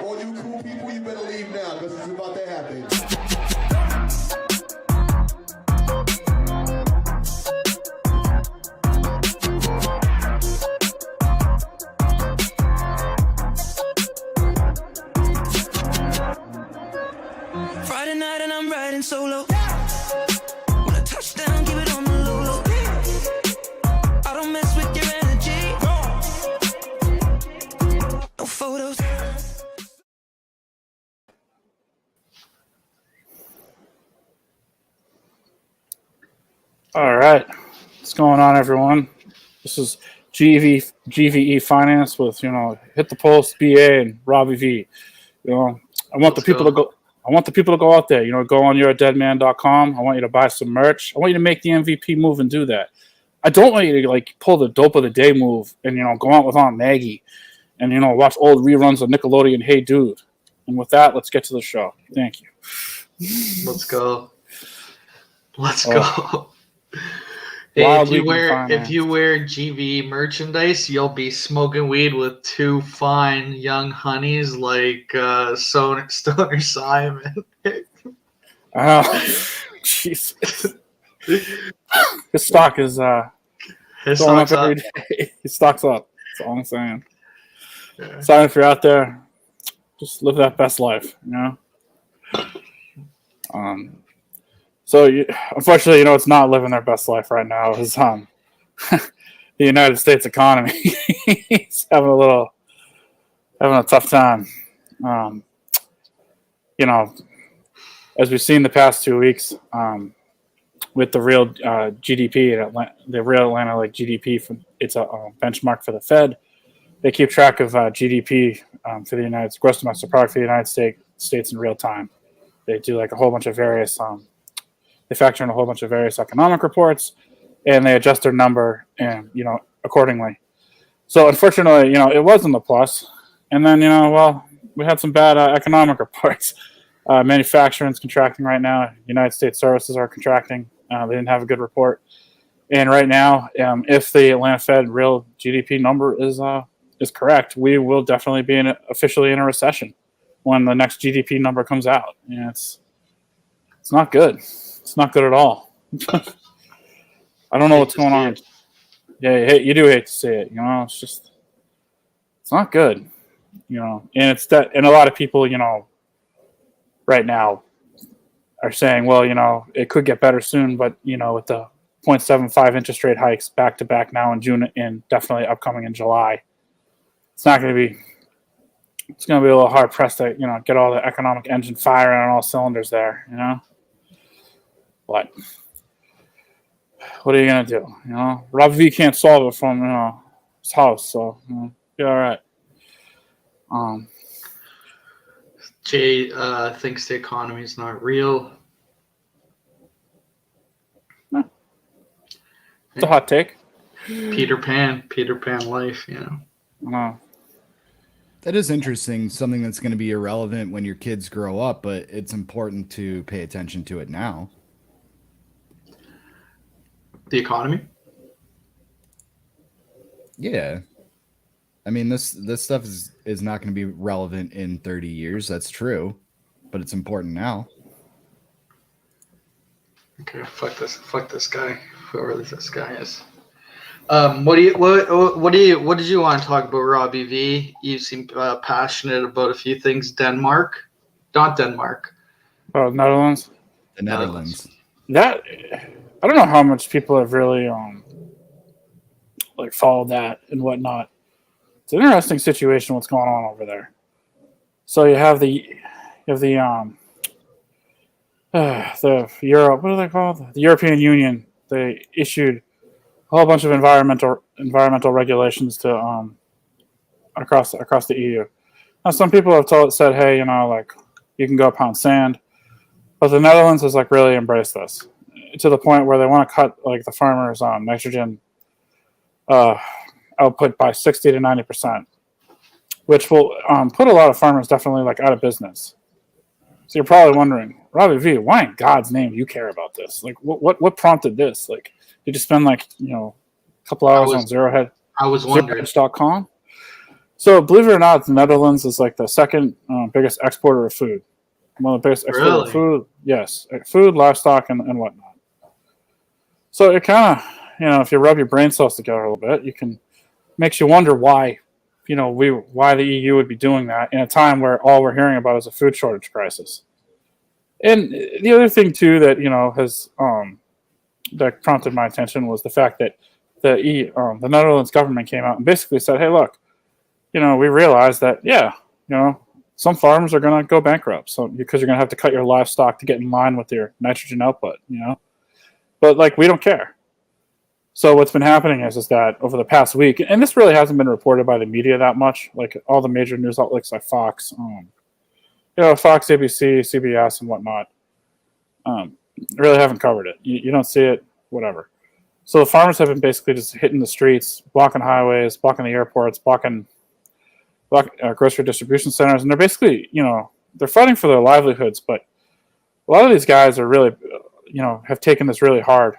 All you cool people, you better leave now because it's about to happen. Friday night and I'm riding solo. When I touch down, keep it on the low low. I don't mess with your energy. No photos. All right, what's going on, everyone? This is GVE Finance with Hit the Post, BA, and Robbie V. I want the people to go. I want the people to go out there. Go on you'radeadman.com. I want you to buy some merch. I want you to make the MVP move and do that. I don't want you to pull the dope of the day move and go out with Aunt Maggie and watch old reruns of Nickelodeon. Hey, dude. And with that, let's get to the show. Thank you. Let's go. Hey, if you wear GVE merchandise, you'll be smoking weed with two fine young honeys like Stoner Simon. Jesus. His stock is going up every day. His stock's up. That's all I'm saying. Yeah. Simon, if you're out there, just live that best life, So, unfortunately, it's not living their best life right now. Is the United States economy is having a tough time. As we've seen the past 2 weeks, with the real GDP in Atlanta, the real Atlanta GDP, it's a benchmark for the Fed. They keep track of GDP for the gross domestic product for the United States in real time. They do a whole bunch of various. They factor in a whole bunch of various economic reports, and they adjust their number and accordingly. So unfortunately, it wasn't a plus. And then we had some bad economic reports. Manufacturing's contracting right now. United States services are contracting. They didn't have a good report. And right now, if the Atlanta Fed real GDP number is correct, we will definitely be officially in a recession when the next GDP number comes out. And it's not good. It's not good at all. I don't know what's going on. Yeah, you do hate to see it. It's not good. And it's that, and a lot of people, right now are saying, well, it could get better soon, but with the 0.75 interest rate hikes back to back now in June and definitely upcoming in July, it's going to be a little hard pressed to, get all the economic engine firing on all cylinders there, But what are you going to do? Robbie V can't solve it from, his house, so be all right. Jay thinks the economy is not real. It's a hot take. Peter Pan life, That is interesting, something that's going to be irrelevant when your kids grow up, but it's important to pay attention to it now. The economy? Yeah. I mean, this stuff is not going to be relevant in 30 years. That's true, but it's important now. Okay, fuck this guy, whoever this guy is. What did you want to talk about, Robbie V? You seem passionate about a few things. Denmark, not Denmark. Oh, Netherlands. The Netherlands. That I don't know how much people have really followed that and whatnot. It's an interesting situation. What's going on over there? So you have the Europe. What are they called? The European Union. They issued a whole bunch of environmental regulations to across the EU. Now, some people have said, hey, you can go pound sand, but the Netherlands has really embraced this to the point where they want to cut the farmers' nitrogen output by 60 to 90%, which will put a lot of farmers definitely out of business. So you're probably wondering, Robbie V, why in God's name do you care about this? What prompted this? Did you spend a couple hours on I was wondering. ZeroHedge.com? So believe it or not, the Netherlands is like the second biggest exporter of food. One of the biggest exporter of food. Yes, food, livestock, and whatnot. So it kind of, if you rub your brain cells together a little bit, makes you wonder why, why the EU would be doing that in a time where all we're hearing about is a food shortage crisis. And the other thing too that has that prompted my attention was the fact that the Netherlands government came out and basically said, "Hey, look, we realize that some farms are going to go bankrupt, so because you're going to have to cut your livestock to get in line with your nitrogen output, but like we don't care." So what's been happening is that over the past week, and this really hasn't been reported by the media that much, like all the major news outlets like Fox, Fox, ABC, CBS, and whatnot, really haven't covered it. You don't see it, whatever. So the farmers have been basically just hitting the streets, blocking highways, blocking the airports, blocking grocery distribution centers, and they're basically, they're fighting for their livelihoods. But a lot of these guys are really, have taken this really hard.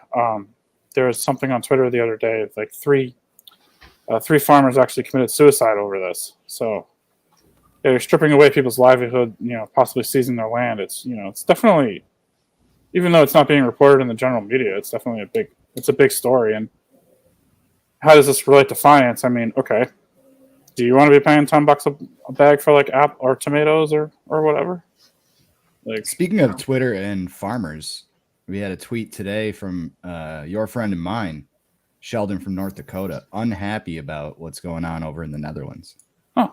There was something on Twitter the other day, like three farmers actually committed suicide over this. So they're stripping away people's livelihood, possibly seizing their land. It's, it's definitely, even though it's not being reported in the general media, it's definitely a big story. And how does this relate to finance? I mean, okay, do you want to be paying $10 a bag for like apple or tomatoes or whatever? Like, speaking of Twitter and farmers, we had a tweet today from your friend and mine, Sheldon from North Dakota, unhappy about what's going on over in the Netherlands. Huh.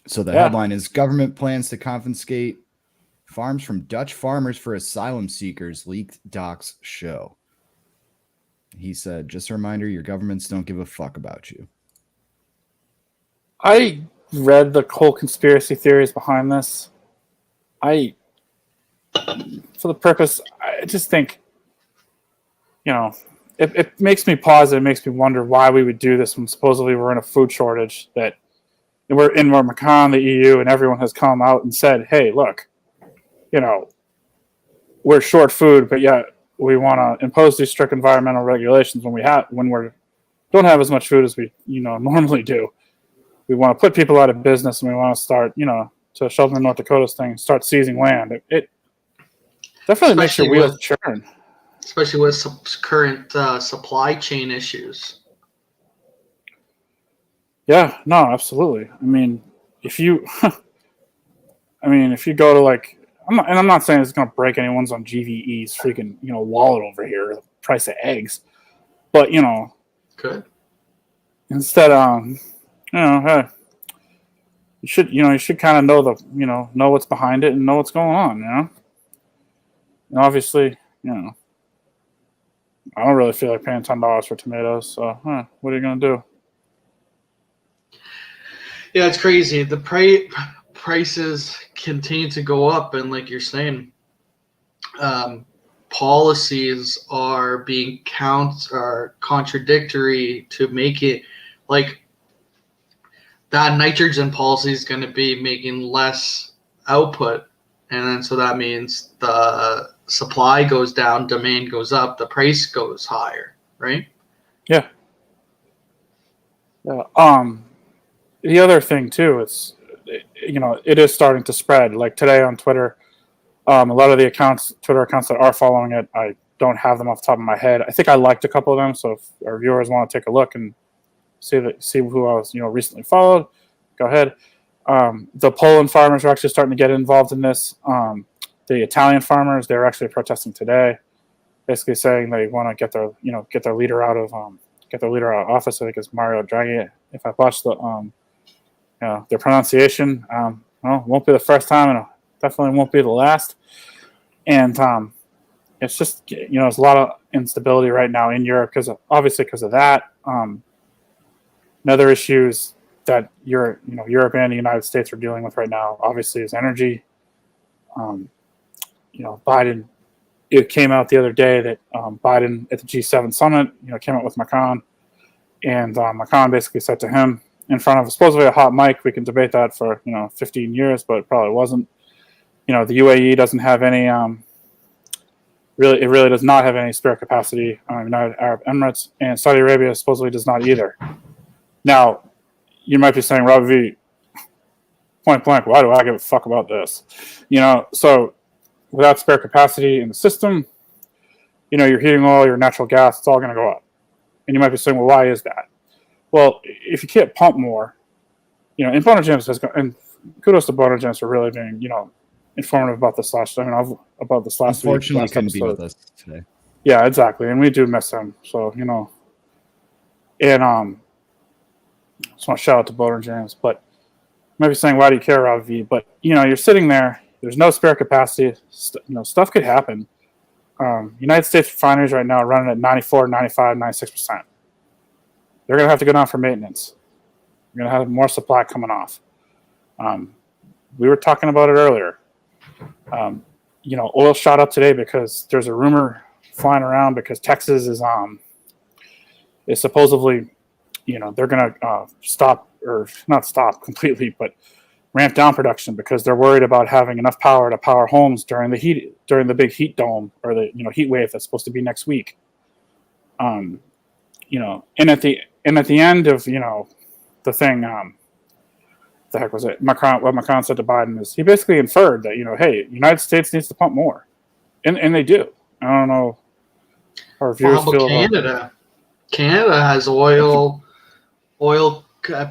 So the headline is government plans to confiscate farms from Dutch farmers for asylum seekers, leaked docs show. He said, just a reminder, your governments don't give a fuck about you. I read the whole conspiracy theories behind this. For the purpose, I just think, it makes me pause. It makes me wonder why we would do this when supposedly we're in a food shortage, that where Macron, the EU, and everyone has come out and said, hey, look, we're short food, but yet we want to impose these strict environmental regulations when we don't have as much food as we normally do. We want to put people out of business, and we want to start, to Sheldon, North Dakota's thing, start seizing land. It definitely makes your wheels churn. Especially with current supply chain issues. Yeah, no, absolutely. I mean, if you go to like, I'm not saying it's going to break anyone's on GVE's freaking, wallet over here, the price of eggs, but Good. Instead, hey, you should kind of know what's behind it and know what's going on, And obviously, I don't really feel like paying $10 for tomatoes, so what are you going to do? Yeah, it's crazy. The prices continue to go up, and like you're saying, policies are being contradictory to make it like that nitrogen policy is going to be making less output, and then so that means the supply goes down, demand goes up, the price goes higher, right? Yeah. The other thing too is, it is starting to spread. Like today on Twitter, a lot of the Twitter accounts that are following it, I don't have them off the top of my head. I think I liked a couple of them, so if our viewers want to take a look and see who I was, recently followed, go ahead. The Poland farmers are actually starting to get involved in this. The Italian farmers, they're actually protesting today, basically saying they want to get their leader out of office. I think it's Mario Draghi. If I botched their pronunciation, it won't be the first time, and it definitely won't be the last. And it's just there's a lot of instability right now in Europe because of that. Another issues that Europe and the United States are dealing with right now, obviously, is energy. Biden. It came out the other day that Biden at the G7 summit, came out with Macron, and Macron basically said to him in front of supposedly a hot mic, we can debate that for 15 years, but it probably wasn't. The UAE doesn't have any it really does not have any spare capacity. United Arab Emirates and Saudi Arabia supposedly does not either. Now, you might be saying, Robbie V, point blank, why do I give a fuck about this? So without spare capacity in the system, your heating oil, your natural gas, it's all going to go up. And you might be saying, well, why is that? Well, if you can't pump more, and Boner James and kudos to Boner James for really being, informative about this last week. Unfortunately, couldn't be with us today. Yeah, exactly. And we do miss him. So, and just want to shout out to Boner James. But you might be saying, why do you care, Robbie V? But, you're sitting there, there's no spare capacity. Stuff could happen. United States refineries right now are running at 94, 95, 96%. They're going to have to go down for maintenance. You're going to have more supply coming off. We were talking about it earlier. Oil shot up today because there's a rumor flying around because Texas is supposedly, they're going to stop, or not stop completely, but ramp down production because they're worried about having enough power to power homes during the big heat dome or the heat wave that's supposed to be next week. And at the end of the thing, the heck was it? What Macron said to Biden is he basically inferred that hey, United States needs to pump more, and they do. I don't know how our viewers feel about Canada has oil.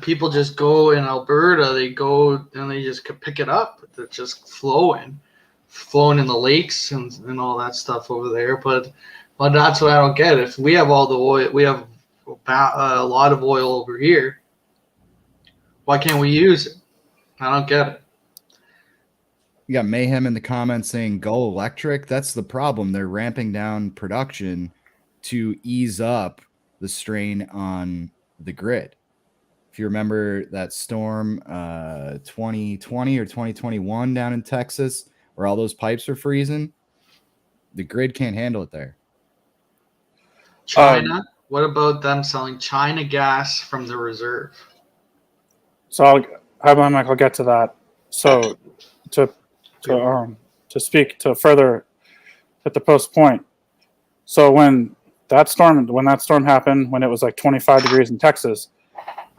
People just go in Alberta. They go and they just pick it up. It's just flowing in the lakes and all that stuff over there. But that's what I don't get. If we have all the oil, we have a lot of oil over here. Why can't we use it? I don't get it. You got Mayhem in the comments saying go electric. That's the problem. They're ramping down production to ease up the strain on the grid. If you remember that storm 2020 or 2021 down in Texas where all those pipes are freezing, the grid can't handle it there. China, what about them selling China gas from the reserve? So I'll get to that. So to speak to further at the post point. So when that storm happened, when it was like 25 degrees in Texas,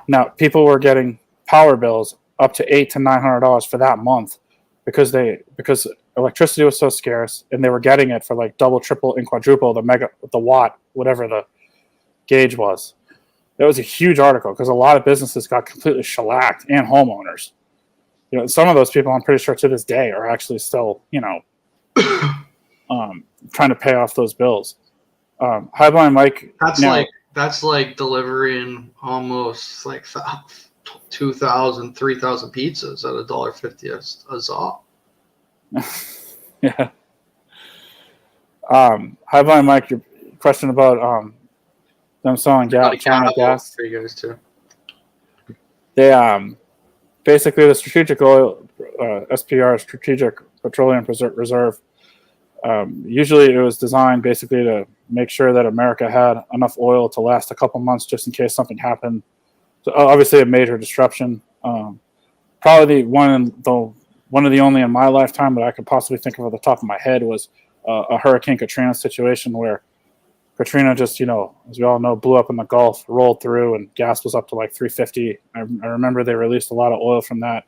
now people were getting power bills up to $800 to $900 for that month because electricity was so scarce and they were getting it for like double, triple, and quadruple the watt, whatever the gauge was. That was a huge article because a lot of businesses got completely shellacked and homeowners. Some of those people, I'm pretty sure to this day, are actually still, trying to pay off those bills. Highline Mike. That's like delivering almost like 2,000, 3,000 pizzas at $1.50 a zop. Yeah. Highline Mike, your question about them selling China gas for you guys too. They basically the strategic oil SPR, Strategic Petroleum Reserve. Usually it was designed basically to make sure that America had enough oil to last a couple months just in case something happened. So obviously a major disruption. Probably one of the only in my lifetime that I could possibly think of at the top of my head was a Hurricane Katrina situation where Katrina just, as we all know, blew up in the Gulf, rolled through, and gas was up to like $3.50. I remember they released a lot of oil from that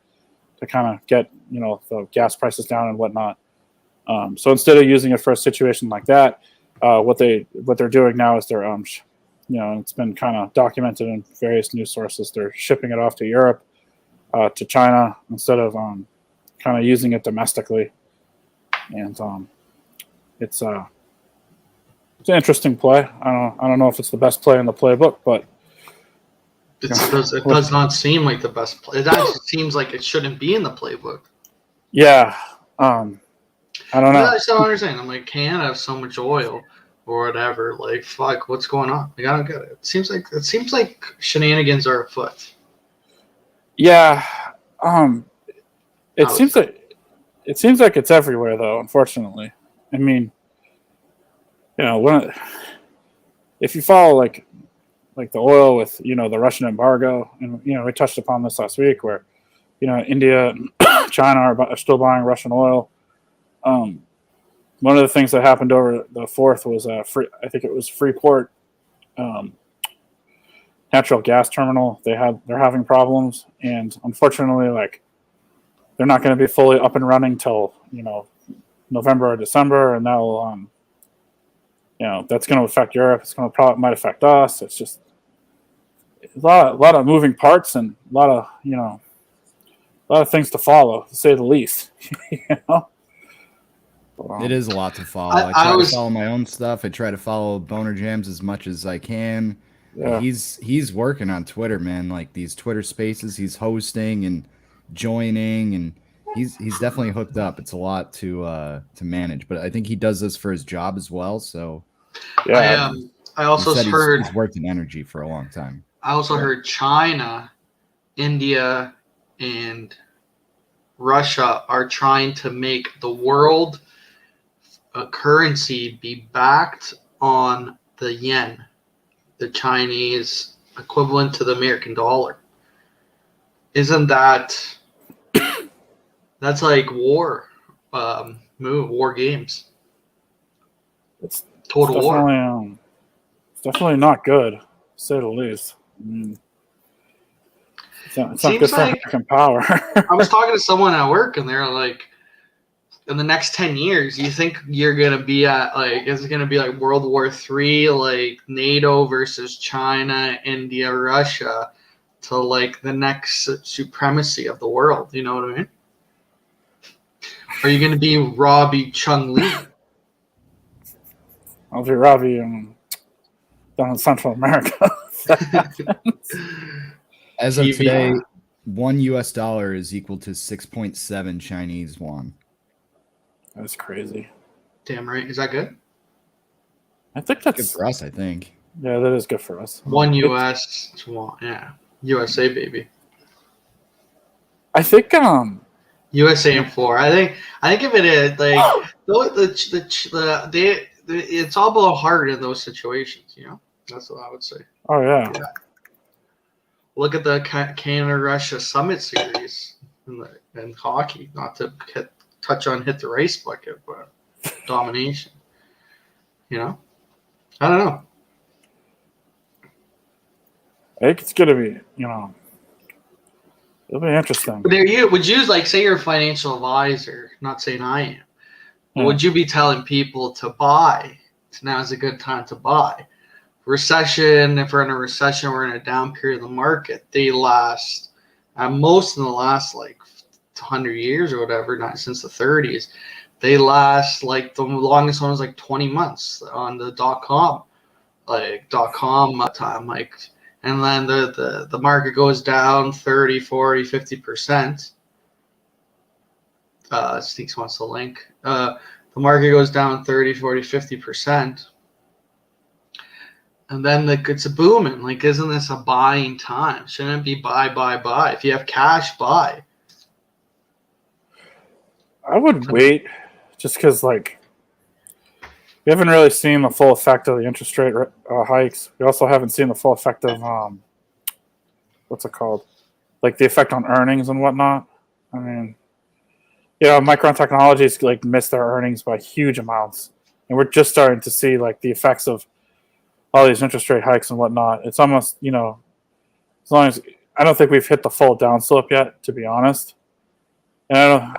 to kind of get, the gas prices down and whatnot. So instead of using it for a situation like that, what they're doing now is they're, it's been kind of documented in various news sources. They're shipping it off to Europe, to China instead of kind of using it domestically. And it's an interesting play. I don't know if it's the best play in the playbook, but it does not seem like the best play. It actually seems like it shouldn't be in the playbook. Yeah. I don't know. I still understand. I'm like, can't have so much oil or whatever. Like, fuck, what's going on? Like, I don't get it. It seems like shenanigans are afoot. Yeah. It seems like it's everywhere though, unfortunately. I mean, if you follow like the oil with, the Russian embargo, and, we touched upon this last week where, India and China are still buying Russian oil. one of the things that happened over the 4th was I think it was Freeport natural gas terminal. They're having problems, and unfortunately, like, they're not going to be fully up and running till November or December, and that'll that's going to affect Europe. It's going to probably might affect us. It's just a lot of moving parts and a lot of things to follow, to say the least. It is a lot to follow. I try to follow my own stuff. I try to follow Boner Jams as much as I can. Yeah. He's working on Twitter, man. Like these Twitter Spaces, he's hosting and joining, and he's definitely hooked up. It's a lot to manage, but I think he does this for his job as well. So yeah, I also heard he's worked in energy for a long time. I also heard China, India, and Russia are trying to make the world currency be backed on the yen, the Chinese equivalent to the American dollar. Isn't that's like war games? It's total war. It's definitely not good, to say the least. I mean, it's not good for American power. I was talking to someone at work, and they're like, in the next 10 years, you think you're going to be at, like, is it going to be like World War III, like NATO versus China, India, Russia, to like the next supremacy of the world? You know what I mean? Are you going to be Robbie Chung Lee? I'll be Robbie down in Central America. As of today, $1 is equal to 6.7 Chinese yuan. That's crazy. Damn right. Is that good? I think that's good for us, I think. Yeah, that is good for us. $1 US, yeah. USA, baby. I think USA and 4. I think if it is like it's all about heart in those situations, That's what I would say. Oh yeah. Look at the Canada-Russia Summit Series in hockey. Not to hit the race bucket, but domination. I don't know. I think it's gonna be, it'll be interesting. But would you like, say you're a financial advisor? Not saying I am. Yeah. Would you be telling people to buy? Now's a good time to buy. Recession. If we're in a recession, we're in a down period of the market. They last, most in the last like 100 years or whatever, not since the 30s. They last, like, the longest one was like 20 months on the .com time, like, and then the market goes down 30, 40, 50%. Sneaks wants the link. The market goes down 30, 40, 50%. And then it's a booming. Like, isn't this a buying time? Shouldn't it be buy? If you have cash, buy. I would wait, just because, like, we haven't really seen the full effect of the interest rate hikes. We also haven't seen the full effect of what's it called, like the effect on earnings and whatnot. I mean, Micron Technologies like missed their earnings by huge amounts, and we're just starting to see like the effects of all these interest rate hikes and whatnot. It's almost, as long as I don't think we've hit the full downslope yet, to be honest. And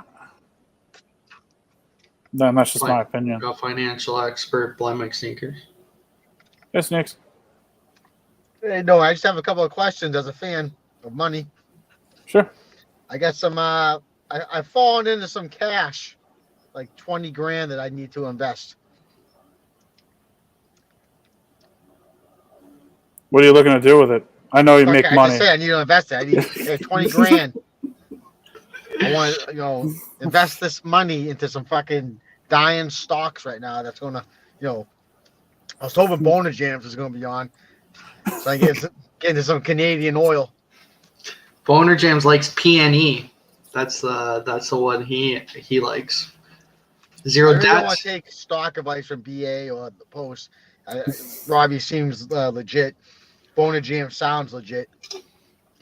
that's just my opinion. A financial expert, Blind Mike Sneakers. Yes, Nick. Hey, no, I just have a couple of questions as a fan of money. Sure. I got some. I've fallen into some cash, like 20 grand that I need to invest. What are you looking to do with it? I know you make money. I just say I need to invest it. I need 20 grand. I want to, invest this money into some fucking dying stocks right now. That's gonna, I was hoping Boner Jams is gonna be on, so I get into some Canadian oil. Boner Jams likes PNE. That's the one he likes. Zero debt. I don't want to take stock advice from BA or the Post. Robbie seems legit. Boner Jam sounds legit.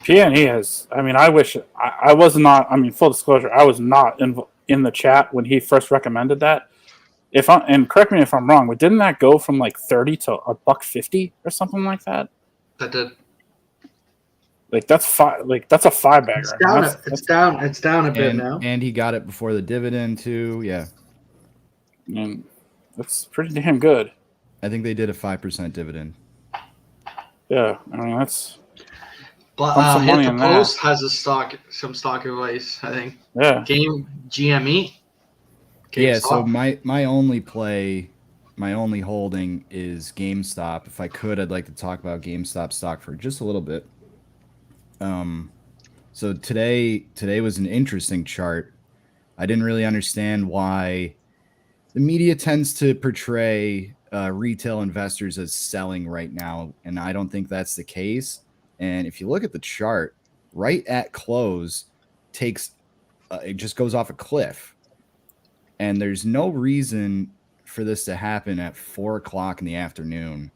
PNE has. I mean, I wish I was not. I mean, full disclosure, I was not in the chat when he first recommended that. and correct me if I'm wrong, but didn't that go from like 30 to $1.50 or something like that? That did. Like that's a 5 bagger. It's down a bit now. And he got it before the dividend too. Yeah. And that's pretty damn good. I think they did a 5% dividend. Yeah, I mean that's. But some Hit money the in Post that. has some stock advice, I think. Yeah. GME. Yeah, so GameStop. my only play, my only holding is GameStop. If I could, I'd like to talk about GameStop stock for just a little bit. So today was an interesting chart. I didn't really understand why the media tends to portray retail investors as selling right now, and I don't think that's the case. And if you look at the chart, right at close takes it just goes off a cliff, and there's no reason for this to happen at 4 o'clock in the afternoon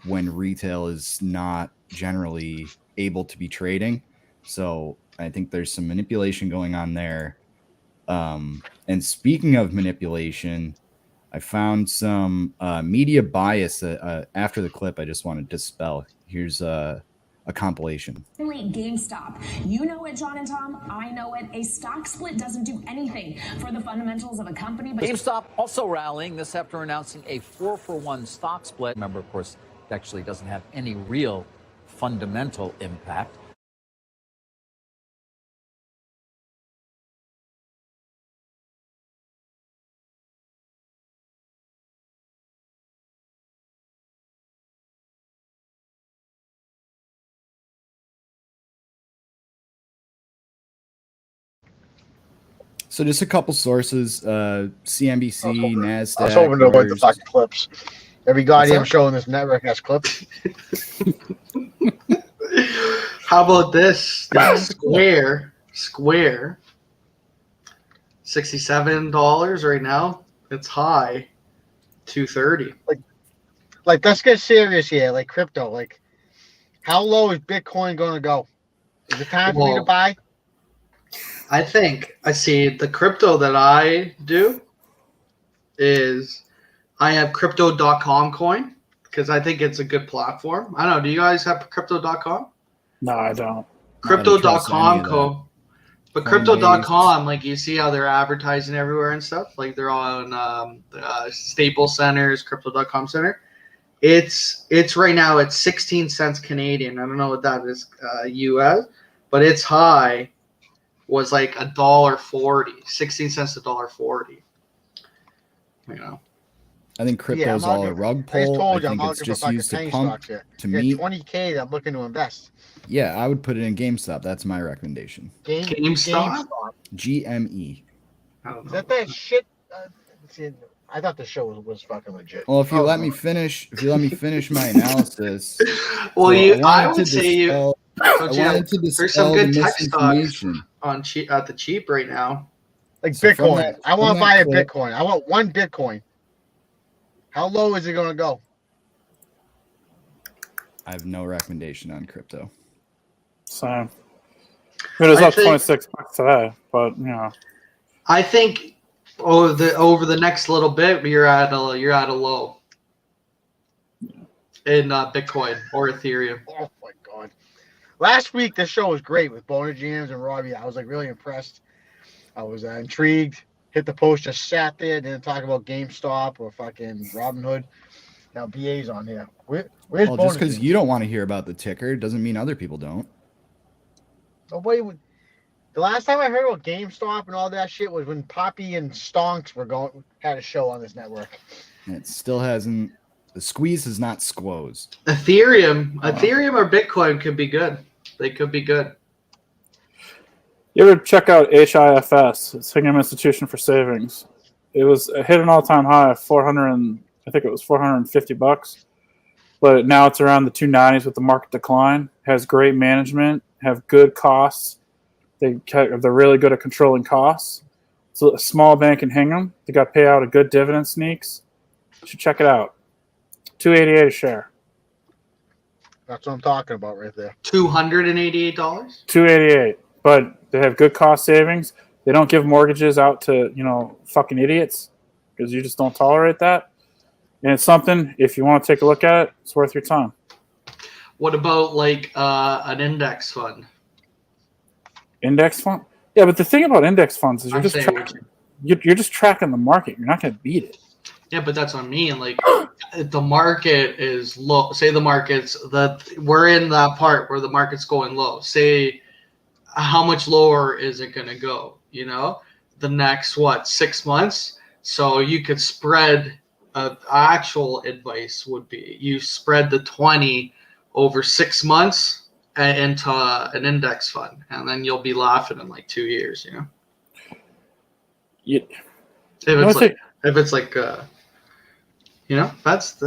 when retail is not generally able to be trading. So I think there's some manipulation going on there. And speaking of manipulation, I found some media bias after the clip I just want to dispel. Here's a compilation. GameStop. You know it, John and Tom. I know it. A stock split doesn't do anything for the fundamentals of a company. But GameStop also rallying this after announcing a 4-for-1 stock split. Remember, of course, it actually doesn't have any real fundamental impact. So just a couple sources, CNBC, NASDAQ. I was hoping to avoid the fucking clips. Every goddamn show on this network has clips. How about this? Square, $67 right now. It's high, $230. Like, let's get serious here. Like crypto. Like, how low is Bitcoin going to go? Is it time for me to buy? I think I see the crypto that I do is I have crypto.com coin because I think it's a good platform. I don't know. Do you guys have crypto.com? No, I don't. Crypto.com coin. But crypto.com, like you see how they're advertising everywhere and stuff. Like they're on Staples Centers, crypto.com center. It's right now at 16 cents Canadian. I don't know what that is US, but its high was like $1.40, 16 cents to $1.40. You know, I think crypto's all a rug pull. I just told you, I think I'm it's looking just for used to fucking pump stocks here. to meet. 20K that I'm looking to invest. Yeah, I would put it in GameStop. That's my recommendation. GameStop? GME. Is that shit? I thought the show was fucking legit. Well, if you let me finish my analysis. Well, so I would say you. I wanted to There's some dispel good the tech stocks misinformation. on at the cheap right now. Like So from Bitcoin. that- I want from to buy a that clip- Bitcoin. I want one Bitcoin. How low is it going to go? I have no recommendation on crypto. So it was I up think- 26 bucks today, but you know. I think over the next little bit, you're at a low in Bitcoin or Ethereum. Oh my god! Last week this show was great with Boner Jams and Robbie. I was like really impressed. I was intrigued. Hit the Post just sat there, didn't talk about GameStop or fucking Robinhood. Now BA's on here. Where's Well, Boner just because Jams? you don't want to hear about the ticker doesn't mean other people don't. Nobody would. The last time I heard about GameStop and all that shit was when Poppy and Stonks had a show on this network. And it still hasn't. The squeeze has not squozed. Ethereum or Bitcoin could be good. They could be good. You ever check out HIFS? It's Hingham Institution for Savings. It hit an all-time high of 400. I think it was $450, but now it's around the 290s with the market decline. Has great management, have good costs. They're really good at controlling costs. It's a small bank in Hingham. They got pay out a good dividend sneaks. You should check it out. $288 a share. That's what I'm talking about right there. $288. $288, but they have good cost savings. They don't give mortgages out to fucking idiots. because you just don't tolerate that. And it's something, if you want to take a look at it, it's worth your time. What about like an index fund? Index fund? Yeah, but the thing about index funds is you're just tracking the market. You're not going to beat it. Yeah, but that's what I mean. Like, the market is low. Say the market's we're in that part where the market's going low. Say, how much lower is it going to go? You know, the next 6 months. So you could spread. Actual advice would be you spread the 20 over 6 months into an index fund, and then you'll be laughing in like 2 years. You know. Yeah. If it's like. You know, that's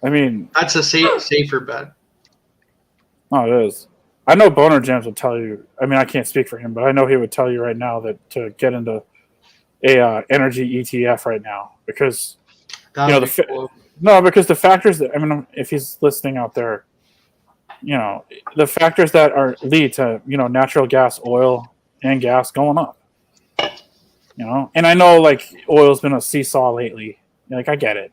I mean, that's a safer bet. Oh, it is. I know Boner Jams would tell you. I mean, I can't speak for him, but I know he would tell you right now that to get into a energy ETF right now because because the factors that if he's listening out there, the factors that lead to natural gas, oil, and gas going up. And I know like oil's been a seesaw lately. Like I get it,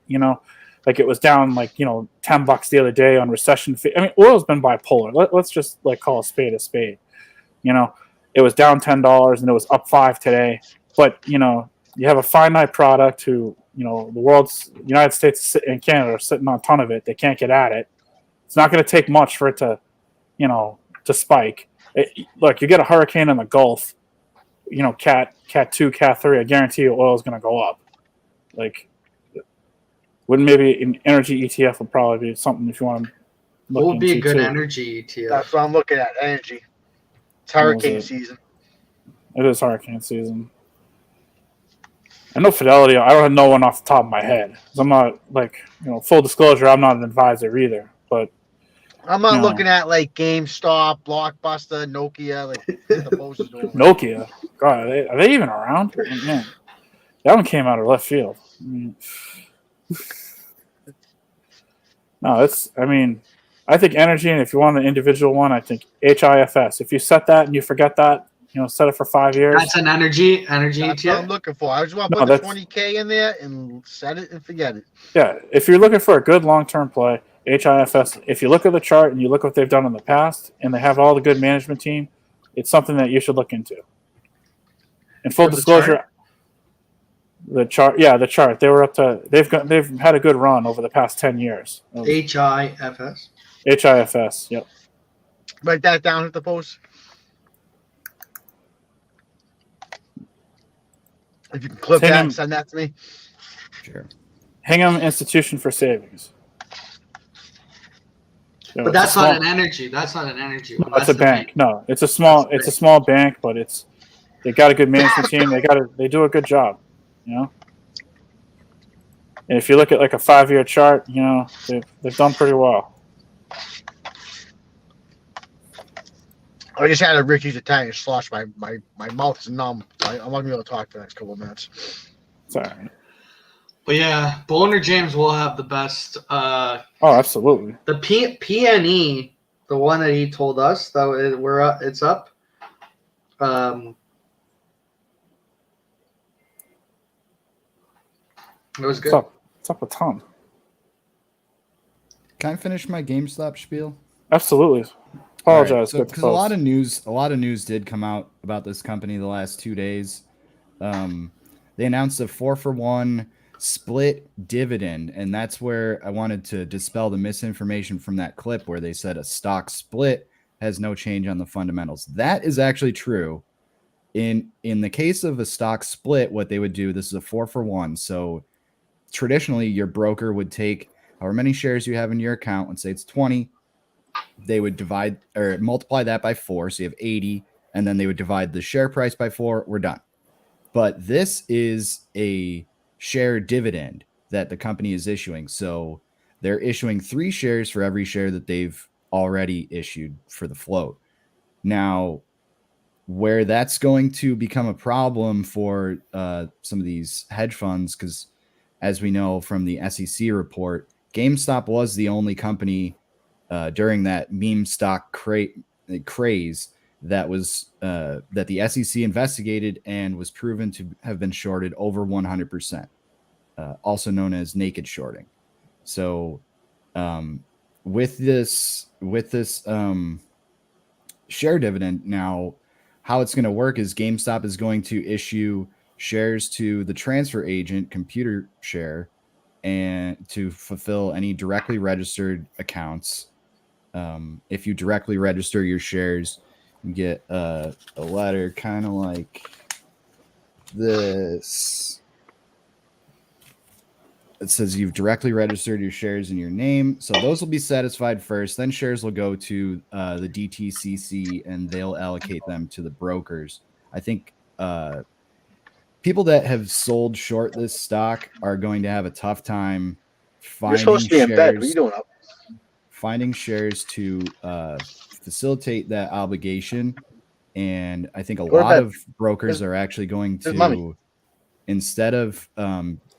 like it was down like $10 the other day on recession. I mean, oil's been bipolar. Let's just like call a spade a spade. It was down $10 and it was up 5 today. But you have a finite product who the United States and Canada are sitting on a ton of it. They can't get at it. It's not going to take much for it to spike. Look, you get a hurricane in the Gulf. Cat 2, Cat 3, I guarantee you oil is going to go up. Like, wouldn't maybe an energy ETF would probably be something if you want to look What would be a good too. energy ETF? That's what I'm looking at. Energy. It's hurricane season. It is hurricane season. I know Fidelity. I don't know one off the top of my head. I'm not full disclosure. I'm not an advisor either. But I'm not looking at like GameStop, Blockbuster, Nokia, like the posters doing. Nokia. God, are they even around? Man, that one came out of left field. I think energy, and if you want an individual one, I think HIFS. If you set that and you forget that, set it for 5 years. That's an energy That's ETF. what I'm looking for. I just want to put the 20K in there and set it and forget it. Yeah, if you're looking for a good long-term play, HIFS, if you look at the chart and you look what they've done in the past, and they have all the good management team, it's something that you should look into. In full disclosure, the chart, they were up to they've had a good run over the past 10 years. HIFS. HIFS, yep. Write that down at the post. If you can clip that and send that to me. Sure. Hingham Institution for Savings. But that's not an energy. That's not an energy. No, it's a bank. No, it's a small bank, but they got a good management team. They do a good job, And if you look at like a 5-year chart, they've done pretty well. I just had a Ricky's Italian slosh. My mouth is numb. I'm not gonna be able to talk for the next couple of minutes. Sorry. But yeah, Boner James will have the best. Oh, absolutely. The PNE, the one that he told us that it's up. It was good. It's up a ton. Can I finish my GameStop spiel? Absolutely. Apologize. Because a lot of news did come out about this company the last 2 days. They announced a 4-for-1 split dividend, and that's where I wanted to dispel the misinformation from that clip where they said a stock split has no change on the fundamentals. That is actually true. In the case of a stock split, what they would do, this is a 4-for-1. So traditionally, your broker would take however many shares you have in your account, let's say it's 20, they would divide or multiply that by 4, so you have 80, and then they would divide the share price by 4. We're done. But this is a share dividend that the company is issuing. So they're issuing 3 shares for every share that they've already issued for the float. Now, where that's going to become a problem for some of these hedge funds, because as we know from the SEC report, GameStop was the only company during that meme stock craze that the SEC investigated and was proven to have been shorted over 100%, also known as naked shorting. So with this share dividend now, how it's going to work is GameStop is going to issue shares to the transfer agent, Computer Share, and to fulfill any directly registered accounts. If you directly register your shares, you get a letter kind of like this. It says you've directly registered your shares in your name. So those will be satisfied first. Then shares will go to the DTCC and they'll allocate them to the brokers. I think people that have sold short this stock are going to have a tough time You're supposed to be in bed. What are you shares, doing up? finding shares to facilitate that obligation. And I think a Go to lot bed. of brokers are actually going There's money. to, instead of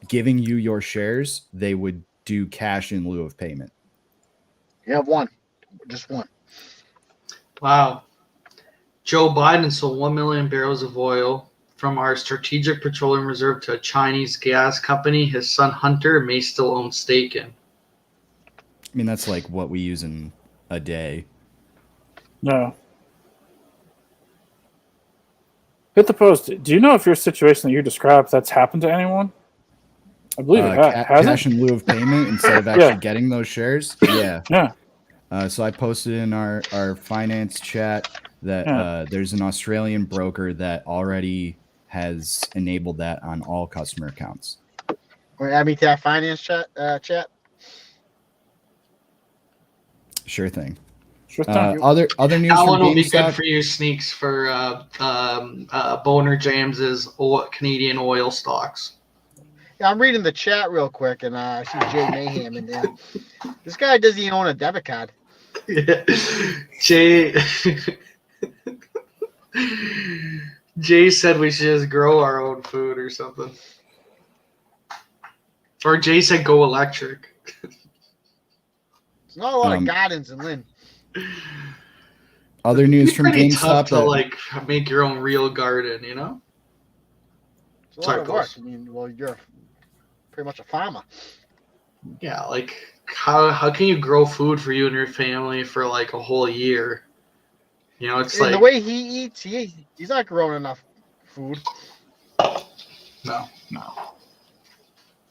giving you your shares, they would do cash in lieu of payment. You have one. Just one. Wow. Joe Biden sold 1 million barrels of oil from our strategic petroleum reserve to a Chinese gas company his son Hunter may still own stake in. I mean, that's like what we use in a day. No. Hit the post. Do you know if your situation that you described that's happened to anyone? I believe it has. Cash in lieu of payment instead of actually getting those shares. Yeah. Yeah. So I posted in our finance chat that there's an Australian broker that already has enabled that on all customer accounts. Want to add me to that finance chat? Sure thing. Sure thing. Other news That from one will be good GameStop. for your sneaks for Boner James's Canadian oil stocks. Yeah, I'm reading the chat real quick, and I see Jay Mayhem in there. This guy doesn't even own a debit card. Jay said we should just grow our own food or something. Or Jay said go electric. There's not a lot of gardens in Lynn. Other news It's from pretty GameStop tough to that, like make your own real garden, you know? It's a lot of work. Post. I mean, well, you're pretty much a farmer. Yeah, like how can you grow food for you and your family for like a whole year? You know, it's And like the way he eats, he's not growing enough food. no.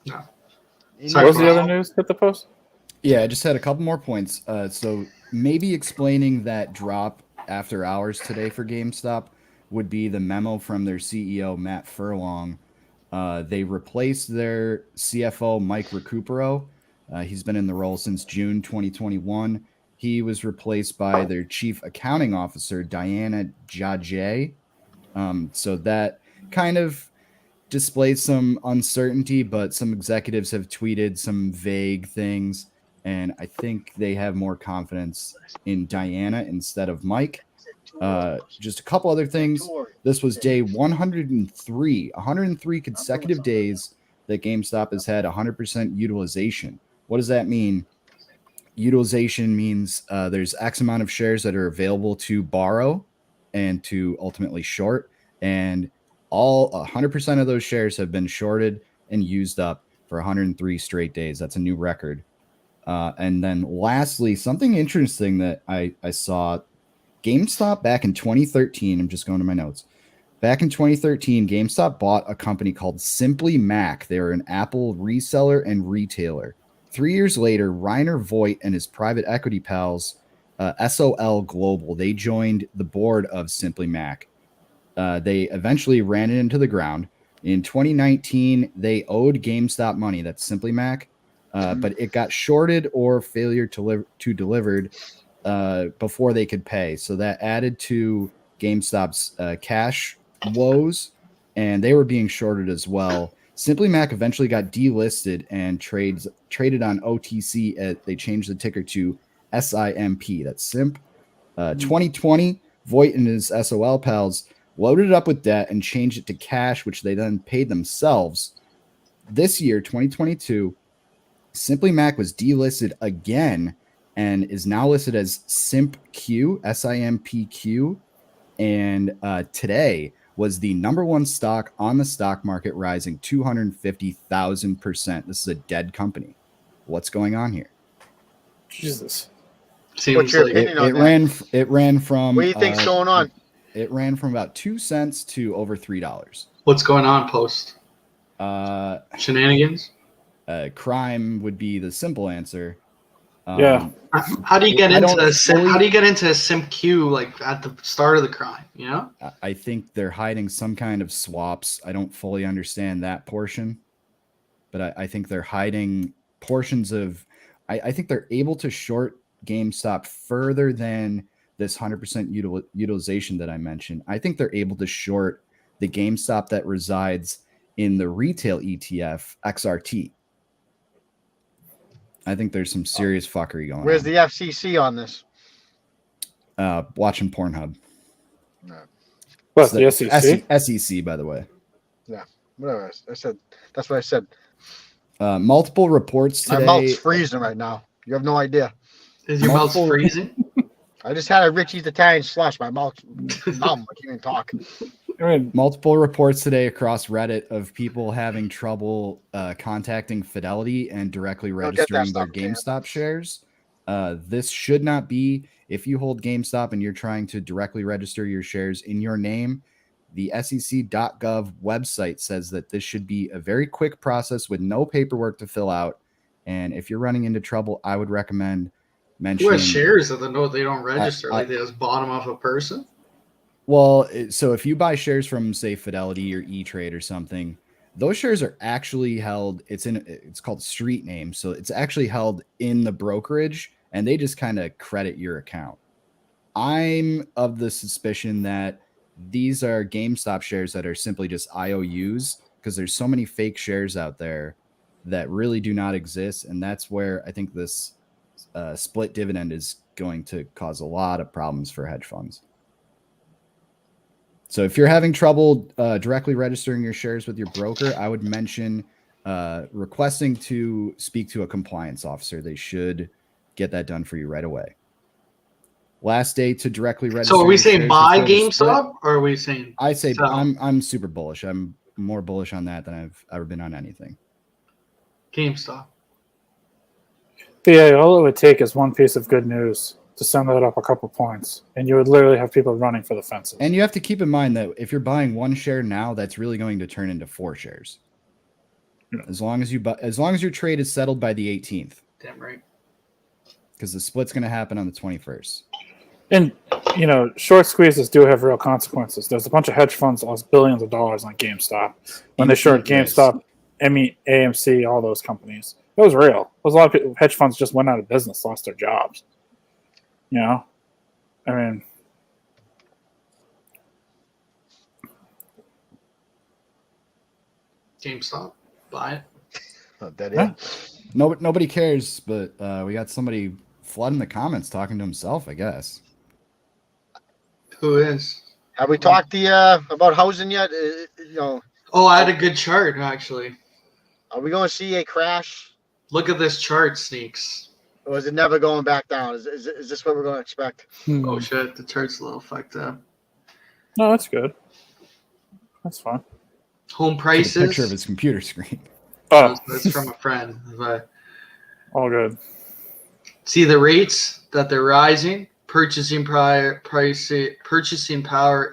What was the other news? Hit the post. yeah, I just had a couple more points. So maybe explaining that drop after hours today for GameStop would be the memo from their CEO, Matt Furlong. They replaced their CFO, Mike Recupero. He's been in the role since June 2021. He was replaced by their chief accounting officer, Diana Jajay. So that kind of displays some uncertainty, but some executives have tweeted some vague things. And I think they have more confidence in Diana instead of Mike. Just a couple other things. This was day 103 consecutive days that GameStop has had 100% utilization. What does that mean? Utilization means there's X amount of shares that are available to borrow and to ultimately short, and all 100% of those shares have been shorted and used up for 103 straight days. That's a new record. And then lastly, something interesting that I saw, GameStop back in 2013, I'm just going to my notes. Back in 2013, GameStop bought a company called Simply Mac. They were an Apple reseller and retailer. 3 years later, Rainer Voigt and his private equity pals, SOL Global, they joined the board of Simply Mac. They eventually ran it into the ground. In 2019, they owed GameStop money. That's Simply Mac. But it got shorted or failure to delivered before they could pay. So that added to GameStop's cash woes, and they were being shorted as well. Simply Mac eventually got delisted and traded on OTC. They changed the ticker to SIMP. That's SIMP. 2020, Voigt and his SOL pals loaded it up with debt and changed it to cash, which they then paid themselves. This year, 2022, Simply Mac was delisted again and is now listed as SIMPQ, SIMPQ. And today was the number one stock on the stock market, rising 250,000%. This is a dead company. What's going on here? Jesus. Seems What's your like opinion on It that? ran from What do you think's going on? It ran from about 2 cents to over $3. what's going on post shenanigans. Crime would be the simple answer. Yeah. How do you get I into don't a sim? fully- How do you get into a sim queue like at the start of the crime? You know, I think they're hiding some kind of swaps. I don't fully understand that portion, but I think they're hiding portions of. I think they're able to short GameStop further than this 100% utilization that I mentioned. I think they're able to short the GameStop that resides in the retail ETF XRT. I think there's some serious fuckery going Where's on. the FCC on this? Watching Pornhub. What, It's the SEC? SEC, by the way. Whatever. I said. That's what I said. Multiple reports My today. mouth's freezing right now. You have no idea. is your mouth Multiple- freezing? I just had a Richie's Italian slush. My mouth's numb. I can't even talk. I mean, Multiple reports today across Reddit of people having trouble contacting Fidelity and directly Don't get that registering their stuff, man. GameStop shares. This should not be. If you hold GameStop and you're trying to directly register your shares in your name, the SEC.gov website says that this should be a very quick process with no paperwork to fill out. And if you're running into trouble, I would recommend Who mentioning. has shares that they don't register? I- like they just bought them off a person. Well, so if you buy shares from, say, Fidelity or E-Trade or something, those shares are actually held. It's called street name, so it's actually held in the brokerage, and they just kind of credit your account. I'm of the suspicion that these are GameStop shares that are simply just IOUs, because there's so many fake shares out there that really do not exist, and that's where I think this split dividend is going to cause a lot of problems for hedge funds. So if you're having trouble directly registering your shares with your broker, I would mention requesting to speak to a compliance officer. They should get that done for you right away. Last day to directly register. So are we your saying shares buy before the split. GameStop, or are we saying I say sell? I'm super bullish. I'm more bullish on that than I've ever been on anything. GameStop? but yeah, all it would take is one piece of good news to send that up a couple points, and you would literally have people running for the fences. And you have to keep in mind that if you're buying one share now, that's really going to turn into 4 shares. Yeah. As long as your trade is settled by the 18th, Damn right. because the split's going to happen on the 21st. And, short squeezes do have real consequences. There's a bunch of hedge funds that lost billions of dollars on GameStop. When they short Infinite risk. GameStop, AMC, all those companies. It was real. There was a lot of people, hedge funds just went out of business, lost their jobs. I mean, GameStop? Buy it. That Yeah. is. Nobody cares, but we got somebody flooding the comments talking to himself, I guess. Who is? Have we talked about housing yet? Oh, I had a good chart actually. Are we going to see a crash, Look at this chart, Sneaks. or is it never going back down? Is this what we're going to expect? Oh shit, the chart's a little fucked up. no, that's good. That's fine. Home Took a prices. picture of his computer screen. Oh, That's from a friend. But all good. see the rates that they're rising. Purchasing power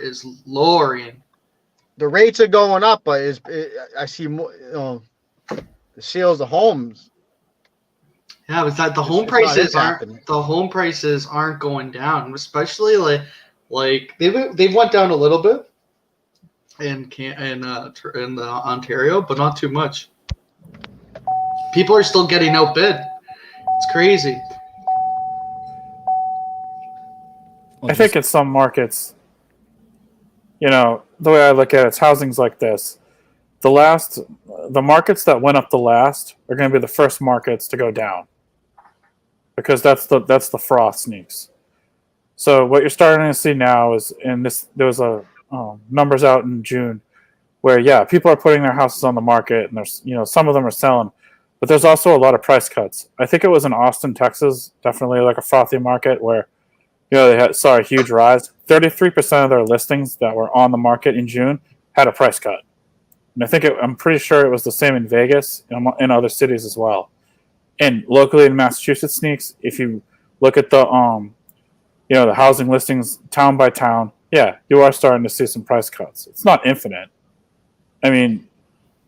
is lowering. The rates are going up, but I see more. The sales of homes. Yeah, but that the home It's not prices happening. aren't going down, especially like they went down a little bit in Ontario, but not too much. People are still getting outbid. It's crazy. I think in some markets, the way I look at it, it's housing's like this. The markets that went up the last are going to be the first markets to go down, because that's the froth Sneaks. So what you're starting to see now is there was a numbers out in June where people are putting their houses on the market, and there's some of them are selling, but there's also a lot of price cuts. I think it was in Austin, Texas, definitely like a frothy market where they saw a huge rise. 33% of their listings that were on the market in June had a price cut. And I'm pretty sure it was the same in Vegas and in other cities as well. And locally in Massachusetts, Sneaks, if you look at the the housing listings town by town, yeah, you are starting to see some price cuts. It's not infinite. I mean,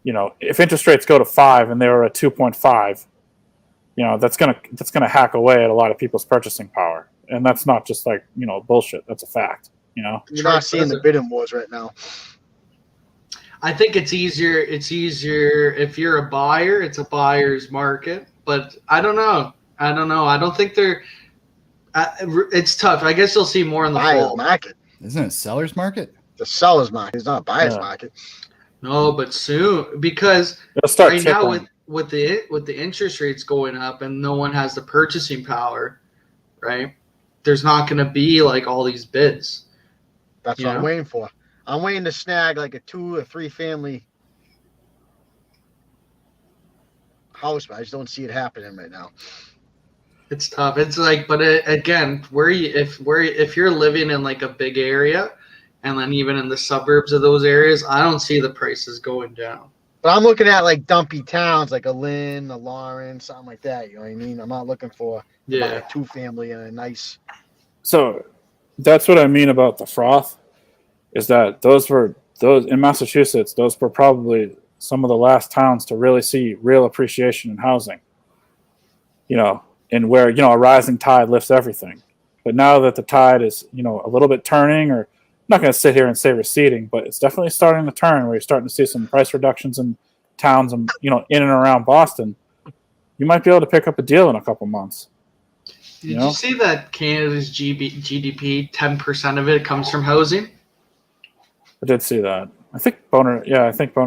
if interest rates go to 5 and they were at 2.5, that's gonna hack away at a lot of people's purchasing power. And that's not just like, bullshit. That's a fact, You're not seeing the bidding wars right now. I think it's easier if you're a buyer, it's a buyer's market. But I don't know. I don't think it's tough. I guess you'll see more in the fall. Market. Isn't it a seller's market? The seller's market. It's not a buyer's market. No, but soon, because right now with the interest rates going up and no one has the purchasing power, right? There's not going to be like all these bids. That's what I'm waiting for. I'm waiting to snag like a 2 or 3 family house, but I just don't see it happening right now. It's tough. It's like, but again, if you're living in like a big area, and then even in the suburbs of those areas, I don't see the prices going down. But I'm looking at like dumpy towns, like a Lynn, a Lawrence, something like that. You know what I mean? I'm not looking for a 2-family and a nice. So that's what I mean about the froth, is that those in Massachusetts, those were probably some of the last towns to really see real appreciation in housing. And where, a rising tide lifts everything. But now that the tide is, a little bit turning, or I'm not going to sit here and say receding, but it's definitely starting to turn, where you're starting to see some price reductions in towns and, in and around Boston. You might be able to pick up a deal in a couple months. Did you see that Canada's GDP, 10% of it comes from housing? I did see that. I think Boner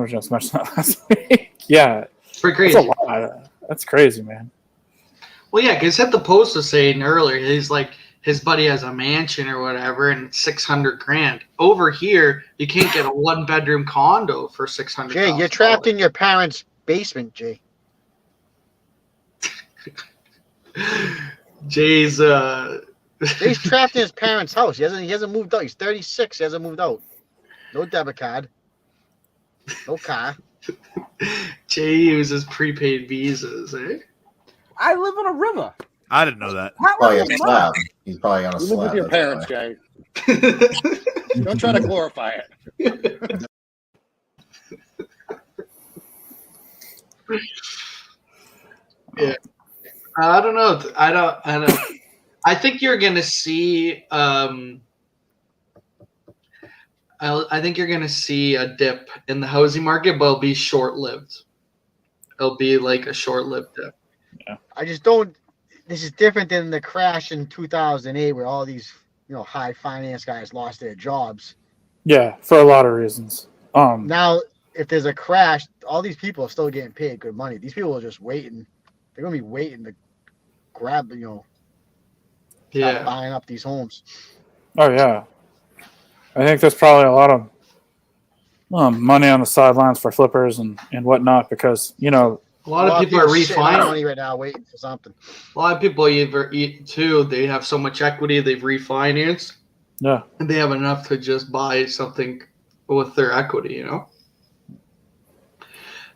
just mentioned that last week. Yeah. It's pretty crazy. That's a lot. That's crazy, man. Well, yeah, because at the Post was saying earlier, he's like, his buddy has a mansion or whatever, and it's $600,000. Over here, you can't get a 1-bedroom condo for $600,000. Jay, you're trapped in your parents' basement, Jay. Jay's trapped in his parents' house. He hasn't moved out. He's 36. He hasn't moved out. No debit card. No car. Jay uses prepaid visas, eh? I live on a river. I didn't know that. Probably a slab. He's probably on a You slab. live with your that's parents, why. Jay. Don't try to glorify it. Yeah. I don't know. I don't. I think you're gonna see. I think you're gonna see a dip in the housing market, but it'll be short-lived. It'll be like a short-lived dip. Yeah. I just don't. This is different than the crash in 2008, where all these high finance guys lost their jobs. Yeah, for a lot of reasons. Now, if there's a crash, all these people are still getting paid good money. These people are just waiting. They're gonna be waiting to grab, start buying up these homes. Oh yeah, I think there's probably a lot of money on the sidelines for flippers and whatnot, because a lot of people are refinancing money right now, waiting for something. A lot of people too. They have so much equity, they've refinanced. Yeah, and they have enough to just buy something with their equity.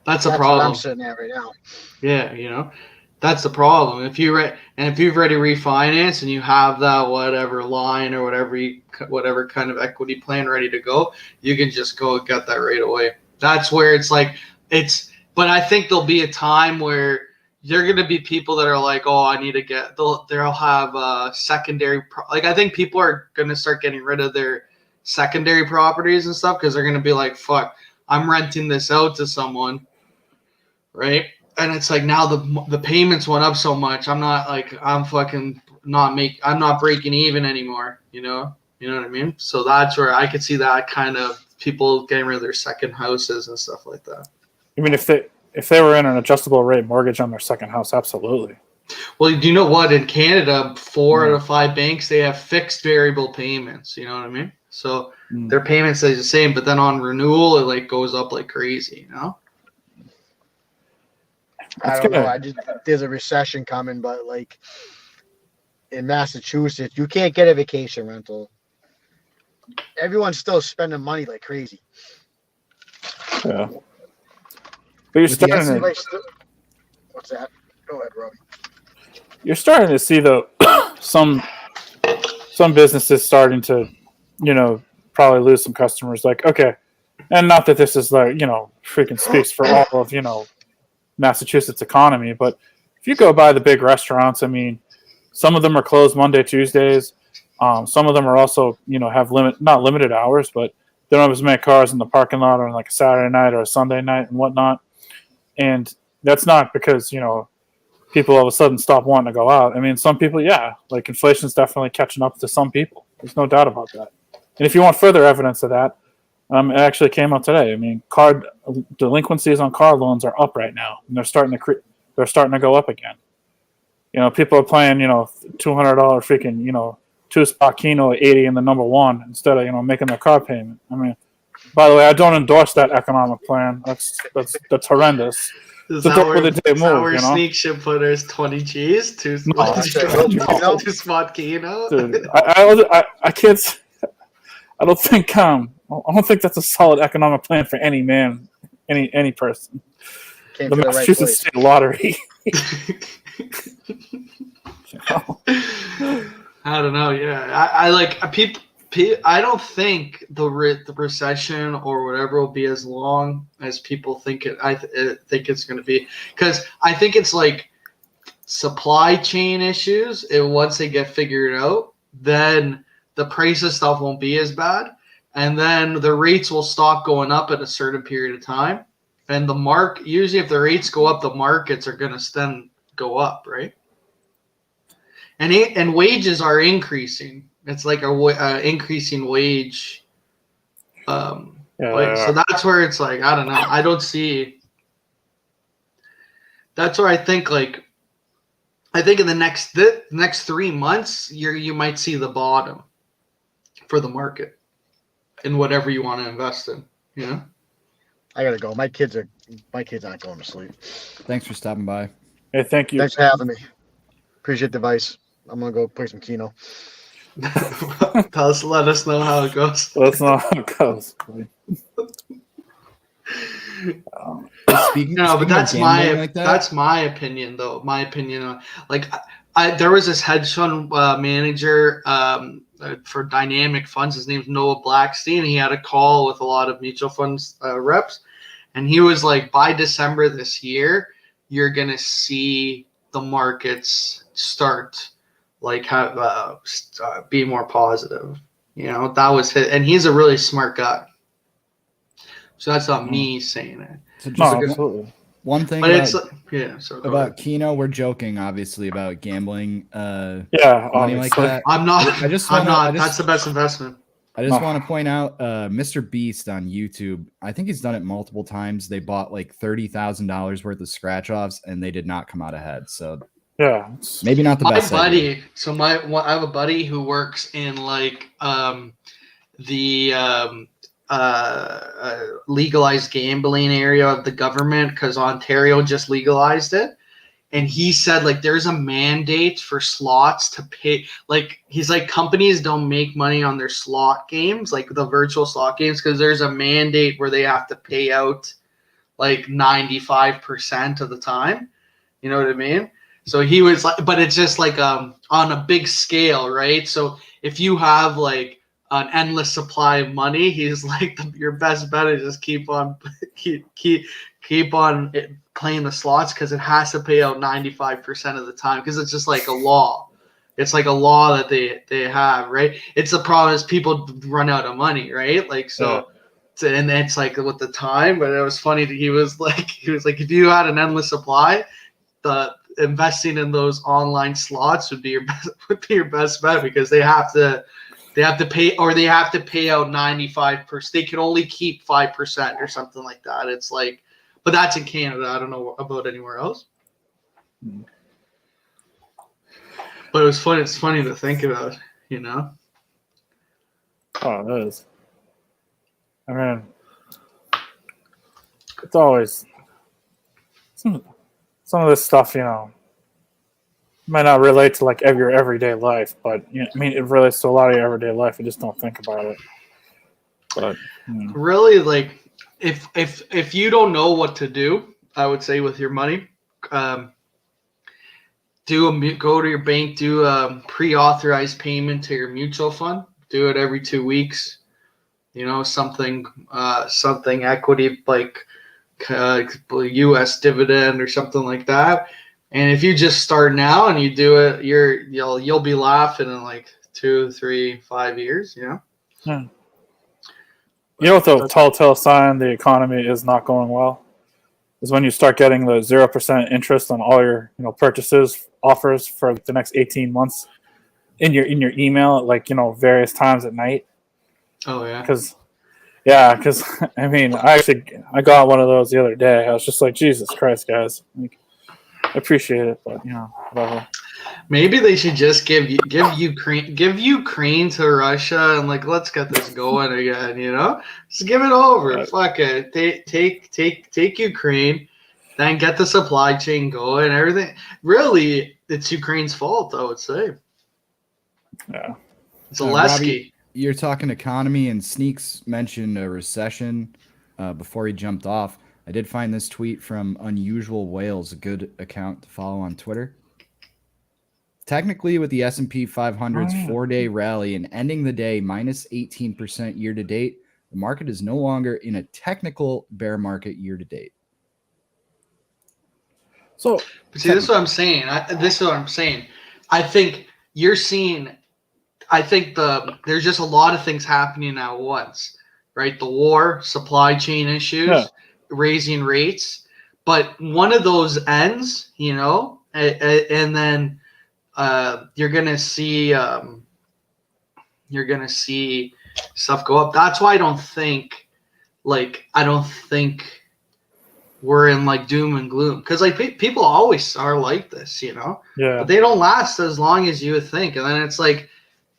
That's a problem. What I'm sitting at right now. Yeah, that's the problem. If you've already refinanced and you have that whatever line or whatever kind of equity plan ready to go, you can just go get that right away. That's where it's like But I think there'll be a time where you're going to be people that are like, oh, I need to get. They'll have secondary. I think people are going to start getting rid of their secondary properties and stuff, because they're going to be like, fuck, I'm renting this out to someone, right? And it's like, now the payments went up so much. I'm not breaking even anymore. You know what I mean? So that's where I could see that kind of people getting rid of their second houses and stuff like that. I mean, if they were in an adjustable rate mortgage on their second house, absolutely. Well, do you know what? In Canada, 4 out of 5 banks, they have fixed variable payments. You know what I mean? So their payment stays the same, but then on renewal, it goes up like crazy. I don't know. There's a recession coming, but in Massachusetts, you can't get a vacation rental. Everyone's still spending money like crazy. Yeah. But you're With the starting What's that? Go ahead, Robbie. you're starting to see though some businesses starting to, probably lose some customers. Like, okay, and not that this is like, freaking speaks for all of, Massachusetts economy, but if you go by the big restaurants, I mean, some of them are closed Monday, Tuesdays. Some of them are also, have not limited hours, but they don't have as many cars in the parking lot on like a Saturday night or a Sunday night and whatnot. And that's not because, people all of a sudden stop wanting to go out. I mean, some people, yeah, like inflation's definitely catching up to some people. There's no doubt about that. And if you want further evidence of that, it actually came out today. I mean, card delinquencies on car loans are up right now, and they're starting to go up again. People are playing, $200 freaking, two-spot Keno at 80 in the number one instead of, making their car payment. I mean, by the way, I don't endorse that economic plan. That's horrendous. Is It's a that where, door-to-day is that move, where Sneak should put his 20 G's? Two spot Keno? Dude, I can't. I don't think that's a solid economic plan for any man, any person. Came The to the right Massachusetts place. State Lottery. I don't know. Yeah, I like people. I don't think the recession or whatever will be as long as people think it. I think it's going to be, because I think it's like supply chain issues. And once they get figured out, then the price of stuff won't be as bad, and then the rates will stop going up at a certain period of time. And usually if the rates go up, the markets are going to then go up, right? And wages are increasing. It's like a increasing wage. So that's where it's like, I don't know. I don't see. That's where I think in the next 3 months, you might see the bottom for the market in whatever you want to invest in. I gotta go. My kids aren't going to sleep. Thanks for stopping by. Hey, thank you. Thanks for having me. Appreciate the advice. I'm gonna go play some Keno. Let us know how it goes. Let's know how it goes. Speaking but of that's gambling like that, that's my opinion, though. My opinion on, like, there was this hedge fund manager for dynamic funds. His name's Noah Blackstein. He had a call with a lot of mutual funds reps, and he was like, by December this year, you're gonna see the markets start like be more positive. That was his, and he's a really smart guy. So that's not me saying it. so just Absolutely. one thing But about, it's like, yeah. So about Keno, we're joking obviously about gambling. Yeah, Money like obviously. that. I'm not. I'm not. That's the best investment. I just want to point out Mr. Beast on YouTube. I think he's done it multiple times. They bought like $30,000 worth of scratch offs and they did not come out ahead. So Yeah, maybe not the My best idea. buddy. So I have a buddy who works in like the legalized gambling area of the government, because Ontario just legalized it. And he said, like, there's a mandate for slots to pay. Like, he's like, companies don't make money on their slot games, like the virtual slot games, because there's a mandate where they have to pay out like 95% of the time. You know what I mean? So he was like, but it's just like on a big scale, right? So if you have like an endless supply of money, he's like, your best bet is just keep on playing the slots, because it has to pay out 95% of the time, because it's just like a law. It's like a law that they have, right? It's the problem is people run out of money, right? Like, so and it's like with the time. But it was funny that he was like if you had an endless supply, the investing in those online slots would be your best bet, because they have to pay out 95%. They can only keep 5% or something like that. It's like, but that's in Canada. I don't know about anywhere else. But it was funny. It's funny to think about, Oh, it is. I mean, it's always some of this stuff, might not relate to like your everyday life, but you know, I mean, it relates to a lot of your everyday life. You just don't think about it. But really, like if you don't know what to do, I would say with your money, go to your bank, do a pre-authorized payment to your mutual fund. Do it every 2 weeks. You know, something equity like U.S. dividend or something like that. And if you just start now and you do it, you'll be laughing in like 2, 3, 5 years. You know. yeah. You know what the telltale sign the economy is not going well is when you start getting the 0% interest on all your purchases offers for the next 18 months in your email at like various times at night. Oh yeah. Because I mean I got one of those the other day. I was just like, Jesus Christ, guys! Like, I appreciate it, but whatever. Maybe they should just give Ukraine to Russia and like let's get this going again. You know, just give it over. Fuck it. Take Ukraine, then get the supply chain going. Everything. Really, it's Ukraine's fault, I would say. Yeah. Zelensky. You're talking economy, and Sneaks mentioned a recession before he jumped off. I did find this tweet from Unusual Whales, a good account to follow on Twitter. Technically, with the S&P 500's 4-day rally and ending the day minus 18% year to date, the market is no longer in a technical bear market year to date. So, but see, this is what I'm saying. I think you're seeing. I think there's just a lot of things happening at once, right? The war, supply chain issues, raising rates, but one of those ends, and then you're gonna see stuff go up. That's why I don't think we're in like doom and gloom, because like people always are like this, but they don't last as long as you would think. And then it's like,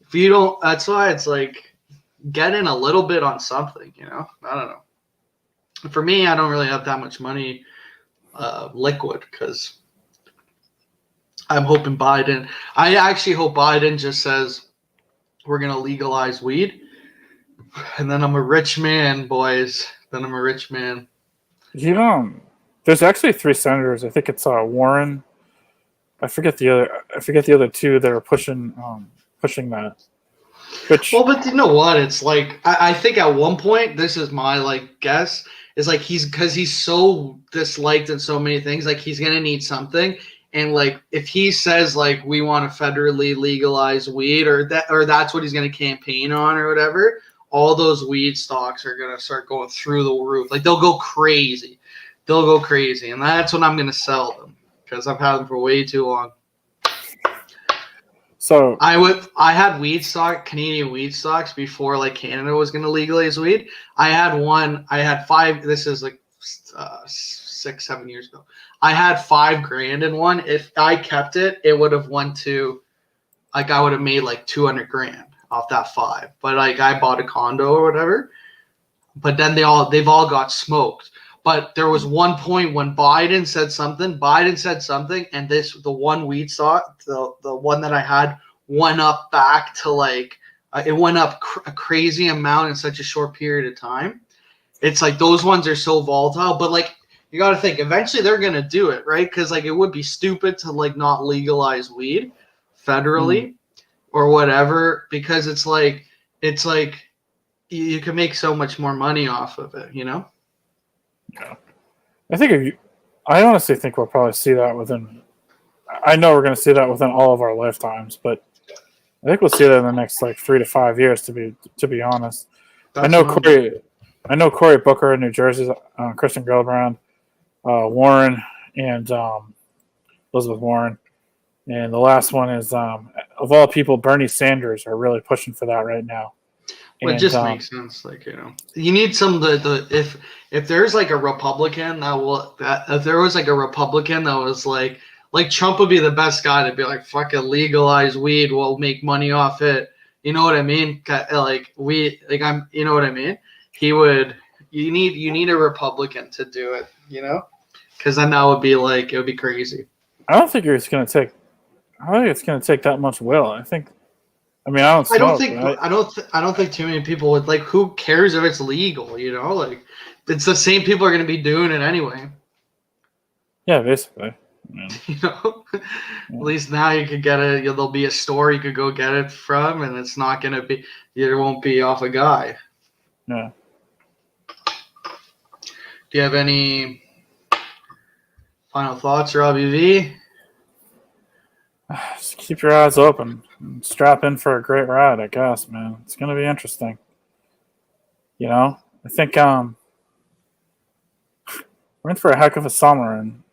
if you don't, that's why it's like get in a little bit on something, I don't know. For me, I don't really have that much money liquid, because I'm hoping I actually hope Biden just says we're going to legalize weed, and then I'm a rich man, boys. Then I'm a rich man. There's actually 3 senators. I think it's Warren. I forget the other 2 that are pushing that. Well, but you know what? It's like I think at one point, this is my like guess, is like he's so disliked in so many things, like he's gonna need something, and like if he says like we want to federally legalize weed, or that's what he's gonna campaign on or whatever, all those weed stocks are gonna start going through the roof. Like they'll go crazy, and that's when I'm gonna sell them, because I've had them for way too long. So I had Canadian weed stocks before like Canada was going to legalize weed. I had 5. This is like 6-7 years ago. I had $5,000 in one. If I kept it, it would have went to like I would have made like $200,000 off that 5. But like I bought a condo or whatever. But then they've all got smoked. But there was one point when Biden said something, and the one weed stock, the one that I had, went up back to like it went up a crazy amount in such a short period of time. It's like those ones are so volatile, but like you got to think eventually they're gonna do it, right? Because like it would be stupid to like not legalize weed federally or whatever, because it's like you can make so much more money off of it, Yeah. I honestly think we'll probably see that within. I know we're going to see that within all of our lifetimes, but I think we'll see that in the next like 3 to 5 years. To be honest, I know Cory Booker in New Jersey, Kristen Gillibrand, Warren, and Elizabeth Warren, and the last one is of all people, Bernie Sanders are really pushing for that right now. Well, it just makes sense. Like, you need some if there's like a Republican if there was like a Republican that was like Trump would be the best guy to be like, fucking legalize weed, we'll make money off it. You know what I mean? Like you know what I mean? He would. You need a Republican to do it. Because then that would be like, it would be crazy. I don't think it's going to take. I think it's going to take that much will. I don't smoke. I don't think too many people would like. Who cares if it's legal? You know, like it's the same people are going to be doing it anyway. Yeah, basically. Yeah. You know, at least now you could get it. There'll be a store you could go get it from, and it's not going to be. It won't be off a guy. Yeah. Do you have any final thoughts, Robbie V? Just keep your eyes open and strap in for a great ride, I guess, man. It's going to be interesting. You know, I think we're in for a heck of a summer, and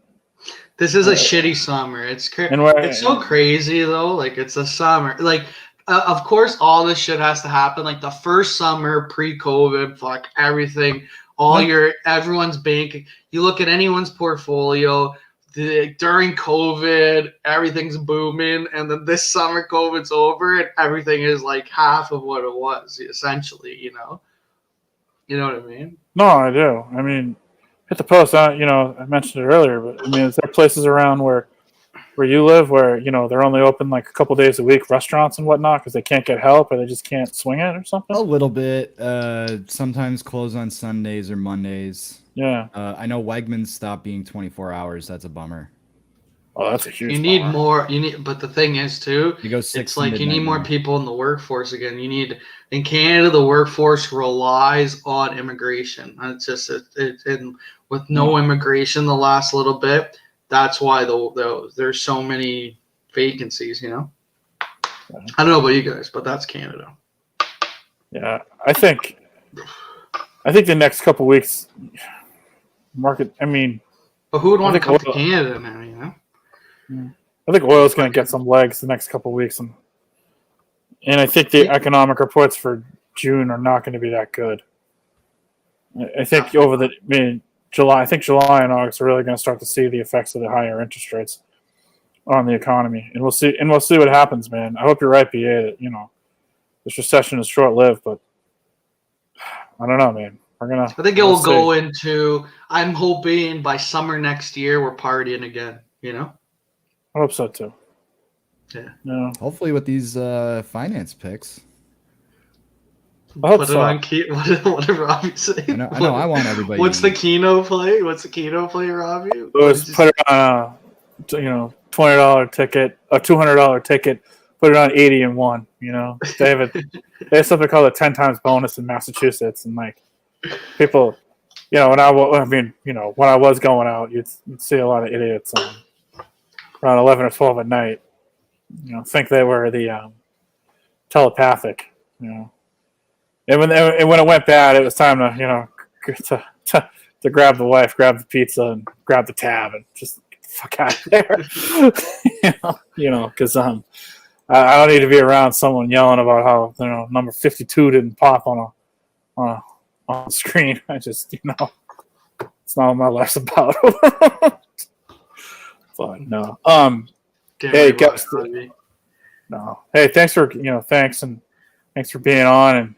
this is a shitty summer. It's so crazy though. Like it's a summer. Like of course, all this shit has to happen. Like the first summer pre-COVID, fuck everything. Everyone's banking. You look at anyone's portfolio. During COVID, everything's booming, and then this summer COVID's over, and everything is like half of what it was, essentially. You know what I mean? No, I do. I mean, hit the post. I mentioned it earlier, but I mean, is there places around where you live where they're only open like a couple days a week, restaurants and whatnot, because they can't get help or they just can't swing it or something? A little bit. Sometimes close on Sundays or Mondays. Yeah. I know Wegmans stopped being 24 hours. That's a bummer. Oh, that's a huge. You need more. But the thing is too, you go 6 it's like you need more people in the workforce again. You need in Canada, the workforce relies on immigration. It's just with no immigration the last little bit. That's why there's so many vacancies. You know. I don't know about you guys, but that's Canada. Yeah, I think the next couple weeks. Market. I mean, but who would want to come to Canada now? You know, I think oil's going to get some legs the next couple of weeks, and I think the economic reports for June are not going to be that good. I think July. I think July and August are really going to start to see the effects of the higher interest rates on the economy, and we'll see what happens, man. I hope you're right, BA. That this recession is short lived, but I don't know, man. I think it will go into. I'm hoping by summer next year we're partying again. You know. I hope so too. Yeah. No. Hopefully with these finance picks. I hope Put so. it on key. What did Robbie say? I know. I want everybody. What's the Keno play? Robbie? It was put it on $20 ticket, a $200 ticket. Put it on 80 and 1. You know, they have something called a 10 times bonus in Massachusetts, and like. People, when I was going out, you'd see a lot of idiots around 11 or 12 at night. Think they were the telepathic. And when it went bad, it was time to to grab the wife, grab the pizza, and grab the tab, and just get the fuck out of there. Because I don't need to be around someone yelling about how number 52 didn't pop on the screen. I just, it's not what my life's about. But no. Hey, guys. No. Hey, thanks for thanks for being on, and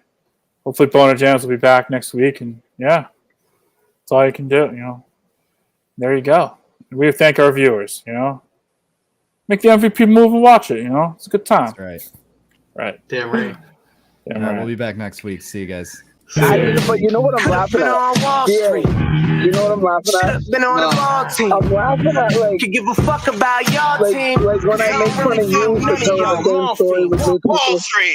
hopefully Boner Jams will be back next week. And yeah, that's all you can do. There you go. We thank our viewers. Make the MVP move and watch it. It's a good time. That's right. Right. Damn right. We'll be back next week. See you guys. But you know what I'm laughing at? Yeah. You know what I'm laughing at? Been on the ball team. I'm laughing at Could give a fuck about your team. like when I make fun of you for telling the same story with new people.